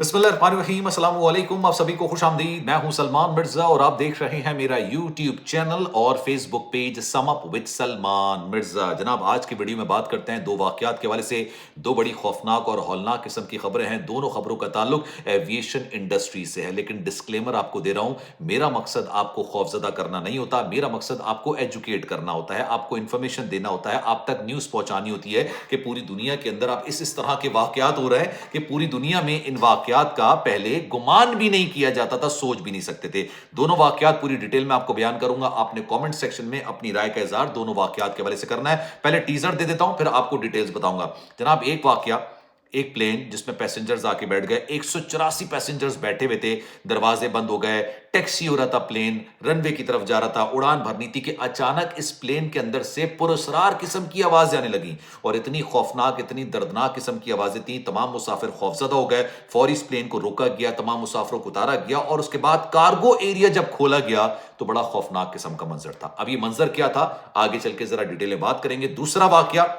बिस्मिल्लाहिर्रहमानिर्रहीम, अस्सलाम वालेकुम। आप सभी को खुश आमदीद। मैं हूं सलमान मिर्जा और आप देख रहे हैं मेरा यूट्यूब चैनल और Facebook page sum up with Salman Mirza. जनाब, आज की वीडियो में बात करते हैं दो वाकयात के हवाले से। दो बड़ी खौफनाक और हौलनाक किस्म की खबरें हैं। दोनों खबरों का ताल्लुक एविएशन इंडस्ट्री से है, लेकिन डिस्क्लेमर आपको दे रहा हूं, मेरा मकसद आपको खौफजदा करना नहीं होता। मेरा मकसद आपको एजुकेट करना होता है, आपको इंफॉर्मेशन देना होता है, आप तक न्यूज पहुंचानी होती है कि पूरी दुनिया के अंदर आप इस तरह के वाकयात हो रहे हैं कि पूरी दुनिया में इन वाकयात का पहले गुमान भी नहीं किया जाता था, सोच भी नहीं सकते थे। दोनों वाकयात पूरी डिटेल में आपको बयान करूंगा। आपने कमेंट सेक्शन में अपनी राय का इजहार दोनों वाकयात के हवाले से करना है। पहले टीजर दे देता हूं, फिर आपको डिटेल्स बताऊंगा। जनाब, एक वाकया, एक प्लेन जिसमें पैसेंजर्स आके बैठ गए, 184 पैसेंजर्स बैठे हुए थे, दरवाजे बंद हो गए, टैक्सी हो रहा था, प्लेन रनवे की तरफ जा रहा था, उड़ान भरनी थी कि अचानक इस प्लेन के अंदर से पुरस्रार किस्म की आवाजें आने लगी और इतनी खौफनाक, इतनी दर्दनाक किस्म की आवाजें थी। तमाम मुसाफिर खौफजदा हो गए। फौरी इस प्लेन को रोका गया, तमाम मुसाफिरों को उतारा गया और उसके बाद कार्गो एरिया जब खोला गया तो बड़ा खौफनाक किस्म का मंजर था। अब ये मंजर क्या था, आगे चल के जरा डिटेल में बात करेंगे। दूसरा वाकया,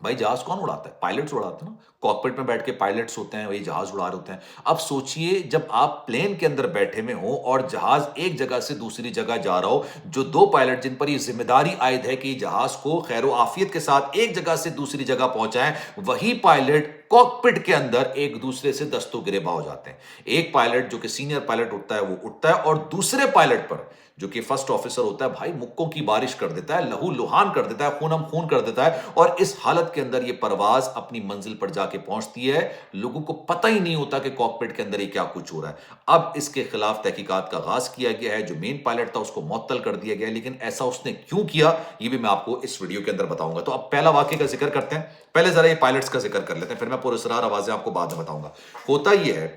भाई जहाज कौन उड़ाता है? पायलट्स उड़ाते हैं ना। कॉकपिट में बैठ के पायलट्स होते हैं, वही जहाज उड़ा रहे होते हैं। अब सोचिए, जब आप प्लेन के अंदर बैठे में हो और जहाज एक जगह से दूसरी जगह जा रहा हो, जो दो पायलट जिन पर ये जिम्मेदारी आयद है कि जहाज को खैर आफियत के साथ एक जगह से दूसरी जगह पहुंचाएं, वही पायलट कॉकपिट के अंदर एक दूसरे से दस्तों गिरेबा हो जाते हैं। एक पायलट जो कि सीनियर पायलट उठता है वो उठता है और दूसरे पायलट पर जो कि फर्स्ट ऑफिसर होता है, भाई मुक्कों की बारिश कर देता है, लहू लुहान कर देता है, खूनम खून कर देता है। और इस हालत के अंदर ये परवाज अपनी मंजिल पर जाके पहुंचती है। लोगों को पता ही नहीं होता कि कॉकपिट के अंदर ये क्या कुछ हो रहा है। अब इसके खिलाफ तहकीकात का आगाज किया गया है। जो मेन पायलट था उसको मुअत्तल कर दिया गया है, लेकिन ऐसा उसने क्यों किया ये भी मैं आपको इस वीडियो के अंदर बताऊंगा। तो अब पहला वाकये का जिक्र करते हैं। पहले जरा ये पायलट्स का जिक्र कर लेते हैं, फिर मैं पुरस्रार आवाजें आपको बाद में बताऊंगा। होता यह है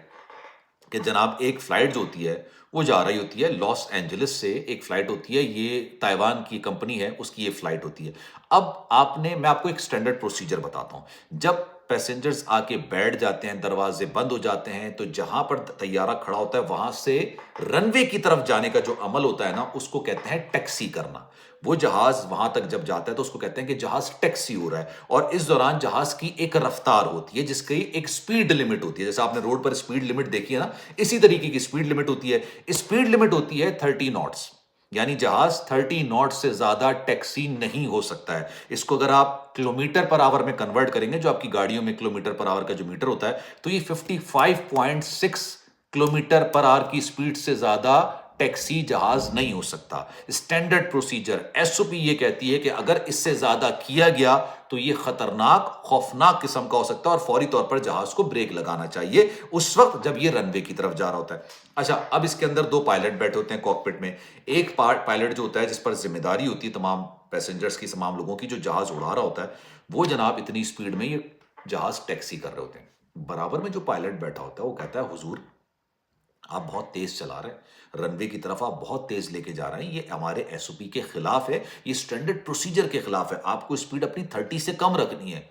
कि जनाब, एक फ्लाइट जो होती है वो जा रही होती है लॉस एंजलिस से। एक फ्लाइट होती है, ये ताइवान की कंपनी है, उसकी ये फ्लाइट होती है। अब मैं आपको एक स्टैंडर्ड प्रोसीजर बताता हूं। जब पैसेंजर्स आके बैठ जाते हैं, दरवाजे बंद हो जाते हैं, तो जहां पर तैयारा खड़ा होता है वहां से रनवे की तरफ जाने का जो अमल होता है ना, उसको कहते हैं टैक्सी करना। वो जहाज वहां तक जब जाता है तो उसको कहते हैं कि जहाज टैक्सी हो रहा है। और इस दौरान जहाज की एक रफ्तार होती है, जिसकी एक स्पीड लिमिट होती है। जैसे आपने रोड पर स्पीड लिमिट देखी है ना, इसी तरीके की स्पीड लिमिट होती है। स्पीड लिमिट होती है 30 नॉट्स, यानी जहाज 30 नॉट से ज्यादा टैक्सी नहीं हो सकता है। इसको अगर आप किलोमीटर पर आवर में कन्वर्ट करेंगे, जो आपकी गाड़ियों में किलोमीटर पर आवर का जो मीटर होता है, तो ये 55.6 किलोमीटर पर आवर की स्पीड से ज्यादा टैक्सी जहाज नहीं हो सकता। स्टैंडर्ड प्रोसीजर एसओपी ये कहती है कि अगर इससे ज्यादा किया गया तो ये खतरनाक, खौफनाक किस्म का हो सकता है और फौरी तौर पर जहाज को ब्रेक लगाना चाहिए उस वक्त जब ये रनवे की तरफ जा रहा होता है। अच्छा, अब इसके अंदर दो पायलट बैठे होते हैं कॉकपिट में। एक पायलट जो होता है, जिस पर जिम्मेदारी होती है तमाम पैसेंजर्स की, तमाम लोगों की, जो जहाज उड़ा रहा होता है, वो जनाब इतनी स्पीड में ये जहाज टैक्सी कर रहे होते हैं। बराबर में जो पायलट बैठा होता है वो कहता है, हुजूर आप बहुत तेज चला रहे हैं, रनवे की तरफ आप बहुत तेज लेके जा रहे हैं, ये हमारे एसओपी के खिलाफ है, ये स्टैंडर्ड प्रोसीजर के खिलाफ है, आपको स्पीड अपनी 30 से कम रखनी है।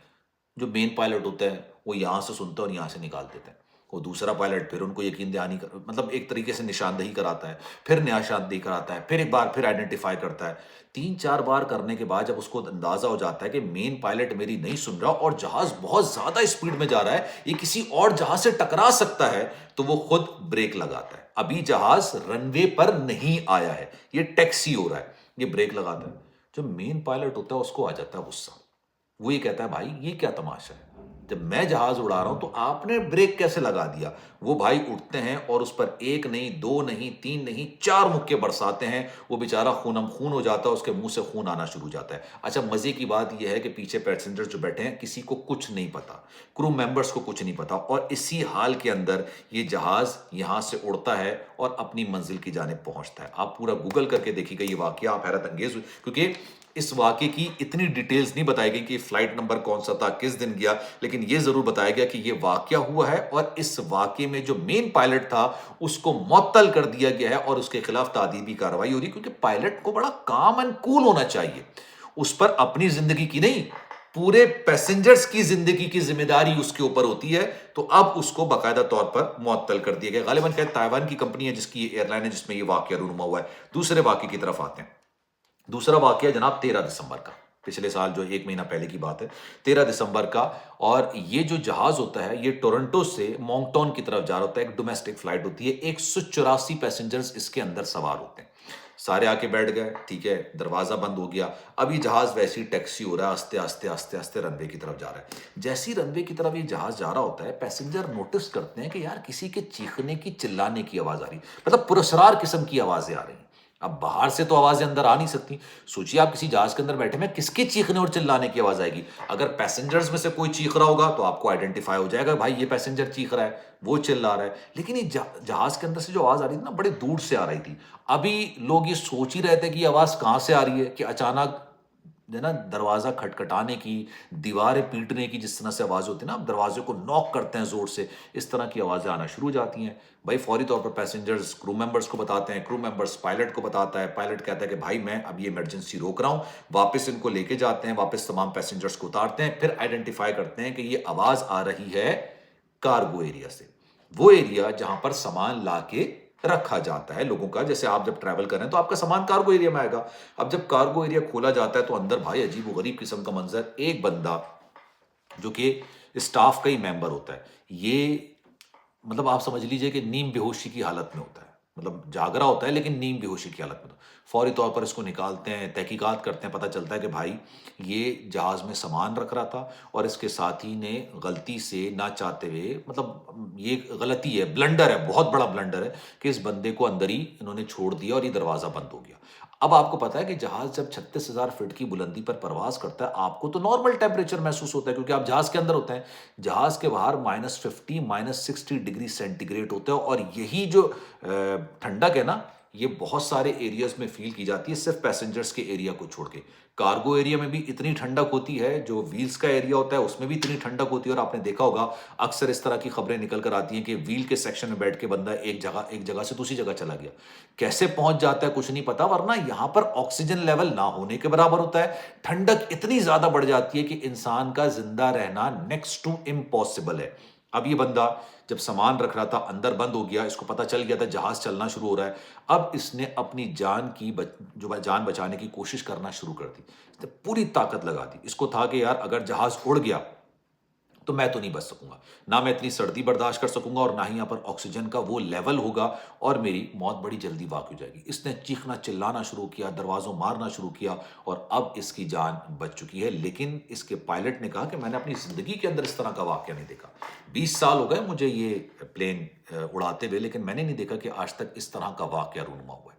जो मेन पायलट होता है वो यहां से सुनता है और यहां से निकाल देता है। वो दूसरा पायलट फिर उनको यकीन दहानी मतलब एक तरीके से निशानदही कराता है, फिर निशानदही कराता है, फिर एक बार फिर आइडेंटिफाई करता है। 3-4 बार करने के बाद जब उसको अंदाजा हो जाता है कि मेन पायलट मेरी नहीं सुन रहा और जहाज बहुत ज्यादा स्पीड में जा रहा है, ये किसी और जहाज से टकरा सकता है, तो वो खुद ब्रेक लगाता है। अभी जहाज रनवे पर नहीं आया है, ये टैक्सी हो रहा है, ये ब्रेक लगाता है। जो मेन पायलट होता है उसको आ जाता है गुस्सा। वो ये कहता है, भाई ये क्या तमाशा है, जब मैं जहाज उड़ा रहा हूं तो आपने ब्रेक कैसे लगा दिया। वो भाई उठते हैं और उस पर एक नहीं, दो नहीं, तीन नहीं, 4 मुक्के बरसाते हैं। वो बेचारा खूनम खून हो जाता है, उसके मुंह से खून आना शुरू हो जाता है। अच्छा, मजे की बात यह है कि पीछे पैसेंजर जो बैठे हैं किसी को कुछ नहीं पता, क्रू मेंबर्स को कुछ नहीं पता, और इसी हाल के अंदर ये जहाज यहां से उड़ता है और अपनी मंजिल की जानिब पहुंचता है। आप पूरा गूगल करके देखिएगा ये वाकया, आप हैरत अंगेज, क्योंकि इस वाकये की इतनी डिटेल्स नहीं बताई गई कि फ्लाइट नंबर कौन सा था, किस दिन गया, लेकिन यह जरूर बताया गया कि यह वाकया हुआ है और इस वाकये में जो मेन पायलट था उसको मुअत्तल कर दिया गया है और उसके खिलाफ तादीबी कार्रवाई हो रही है। क्योंकि पायलट को बड़ा काम एंड कूल होना चाहिए, उस पर अपनी जिंदगी की नहीं, पूरे पैसेंजर्स की जिंदगी की जिम्मेदारी उसके ऊपर होती है। तो अब उसको बाकायदा तौर पर मुअत्तल कर दिया गया। गालिबन क्या ताइवान की कंपनी है जिसकी एयरलाइन है जिसमें यह वाकया रूनुमा हुआ है। दूसरे वाकये की तरफ आते हैं। दूसरा वाकया जनाब 13 दिसंबर का। پچھلے سال جو 1 مہینہ پہلے کی بات ہے، 13 دسمبر کا. اور یہ جو جہاز ہوتا ہے یہ ٹورنٹو سے مونگٹون کی طرف جا رہا ہوتا ہے. ایک ڈومیسٹک فلائٹ ہوتی ہے. 184 پیسنجرز اس کے اندر سوار ہوتے ہیں. سارے آ کے بیٹھ گئے، ٹھیک ہے، دروازہ بند ہو گیا. اب یہ جہاز ویسے ہی ٹیکسی ہو رہا ہے، آستے آستے آستے آستے رن وے کی طرف جا رہا ہے. جیسے ہی رن وے کی طرف یہ جہاز جا رہا ہوتا ہے، پیسنجر نوٹس کرتے ہیں کہ یار کسی کے چیخنے کی، چلانے کی آواز آ رہی، مطلب پراسرار قسم کی آوازیں آ رہی ہیں. اب باہر سے تو آوازیں اندر آ نہیں سکتی. سوچیے آپ کسی جہاز کے اندر بیٹھے میں، کس کے چیخنے اور چلانے کی آواز آئے گی؟ اگر پیسنجرز میں سے کوئی چیخ رہا ہوگا تو آپ کو آئیڈینٹیفائی ہو جائے گا، بھائی یہ پیسنجر چیخ رہا ہے، وہ چلا رہا ہے. لیکن یہ جہاز کے اندر سے جو آواز آ رہی تھی نا، بڑے دور سے آ رہی تھی. ابھی لوگ یہ سوچ ہی رہے تھے کہ یہ آواز کہاں سے آ رہی ہے کہ اچانک جو ہے نا دروازہ کھٹکھٹانے کی، دیواریں پیٹنے کی جس طرح سے آواز ہوتی ہے نا، اب دروازے کو نوک کرتے ہیں زور سے، اس طرح کی آوازیں آنا شروع ہو جاتی ہیں. بھائی فوری طور پر پیسنجرز کرو ممبرز کو بتاتے ہیں، کرو ممبرز پائلٹ کو بتاتا ہے. پائلٹ کہتا ہے کہ بھائی میں اب یہ ایمرجنسی روک رہا ہوں. واپس ان کو لے کے جاتے ہیں، واپس تمام پیسنجرز کو اتارتے ہیں. پھر آئیڈینٹیفائی کرتے ہیں کہ یہ آواز آ رہی ہے کارگو ایریا سے، وہ ایریا جہاں پر سامان لا کے رکھا جاتا ہے لوگوں کا. جیسے آپ جب ٹریول کر رہے ہیں تو آپ کا سامان کارگو ایریا میں آئے گا. اب جب کارگو ایریا کھولا جاتا ہے تو اندر بھائی عجیب و غریب قسم کا منظر. ایک بندہ جو کہ اسٹاف کا ہی ممبر ہوتا ہے، یہ مطلب آپ سمجھ لیجئے کہ نیم بے ہوشی کی حالت میں ہوتا ہے، مطلب جاگ رہا ہوتا ہے لیکن نیم بے ہوشی کی حالت میں ہوتا ہے. فوری طور پر اس کو نکالتے ہیں، تحقیقات کرتے ہیں. پتہ چلتا ہے کہ بھائی یہ جہاز میں سامان رکھ رہا تھا اور اس کے ساتھی نے غلطی سے نہ چاہتے ہوئے، مطلب یہ غلطی ہے، بلنڈر ہے، بہت بڑا بلنڈر ہے کہ اس بندے کو اندر ہی انہوں نے چھوڑ دیا اور یہ دروازہ بند ہو گیا. اب آپ کو پتا ہے کہ جہاز جب 36,000 فٹ کی بلندی پر پرواز کرتا ہے، آپ کو تو نارمل ٹیمپریچر محسوس ہوتا ہے کیونکہ آپ جہاز کے اندر ہوتے ہیں. جہاز کے باہر -50 -60 ڈگری سینٹی گریڈ ہوتا ہے. اور یہی جو ٹھنڈک ہے نا، یہ بہت سارے ایریاز میں فیل کی جاتی ہے، صرف پیسنجرز کے ایریا کو چھوڑ کے. کارگو ایریا میں بھی اتنی ٹھنڈک ہوتی ہے، جو ویلز کا ایریا ہوتا ہے اس میں بھی اتنی ٹھنڈک ہوتی ہے. اور آپ نے دیکھا ہوگا اکثر اس طرح کی خبریں نکل کر آتی ہیں کہ ویل کے سیکشن میں بیٹھ کے بندہ ایک جگہ سے دوسری جگہ چلا گیا. کیسے پہنچ جاتا ہے کچھ نہیں پتا، ورنہ یہاں پر آکسیجن لیول نہ ہونے کے برابر ہوتا ہے. ٹھنڈک اتنی زیادہ بڑھ جاتی ہے کہ انسان کا زندہ رہنا نیکسٹ ٹو امپاسبل ہے. اب یہ بندہ جب سامان رکھ رہا تھا اندر بند ہو گیا، اس کو پتہ چل گیا تھا جہاز چلنا شروع ہو رہا ہے. اب اس نے اپنی جان بچانے کی کوشش کرنا شروع کر دی. اس نے پوری طاقت لگا دی. اس کو تھا کہ یار اگر جہاز اڑ گیا تو میں تو نہیں بچ سکوں گا، نہ میں اتنی سردی برداشت کر سکوں گا اور نہ ہی یہاں پر آکسیجن کا وہ لیول ہوگا، اور میری موت بڑی جلدی واقع ہو جائے گی. اس نے چیخنا چلانا شروع کیا، دروازوں مارنا شروع کیا، اور اب اس کی جان بچ چکی ہے. لیکن اس کے پائلٹ نے کہا کہ میں نے اپنی زندگی کے اندر اس طرح کا واقعہ نہیں دیکھا. 20 سال ہو گئے مجھے یہ پلین اڑاتے ہوئے، لیکن میں نے نہیں دیکھا کہ آج تک اس طرح کا واقعہ رونما ہوا ہے.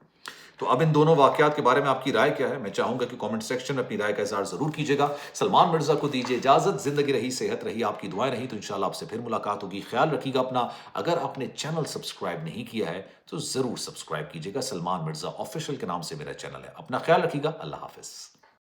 تو اب ان دونوں واقعات کے بارے میں آپ کی رائے کیا ہے؟ میں چاہوں گا کہ کامنٹ سیکشن میں اپنی رائے کا اظہار ضرور کیجیے گا. سلمان مرزا کو دیجیے اجازت. زندگی رہی، صحت رہی، آپ کی دعائیں رہی تو انشاءاللہ آپ سے پھر ملاقات ہوگی. خیال رکھیے گا اپنا. اگر آپ نے چینل سبسکرائب نہیں کیا ہے تو ضرور سبسکرائب کیجیے گا. سلمان مرزا آفیشیل کے نام سے میرا چینل ہے. اپنا خیال رکھیے گا. اللہ حافظ.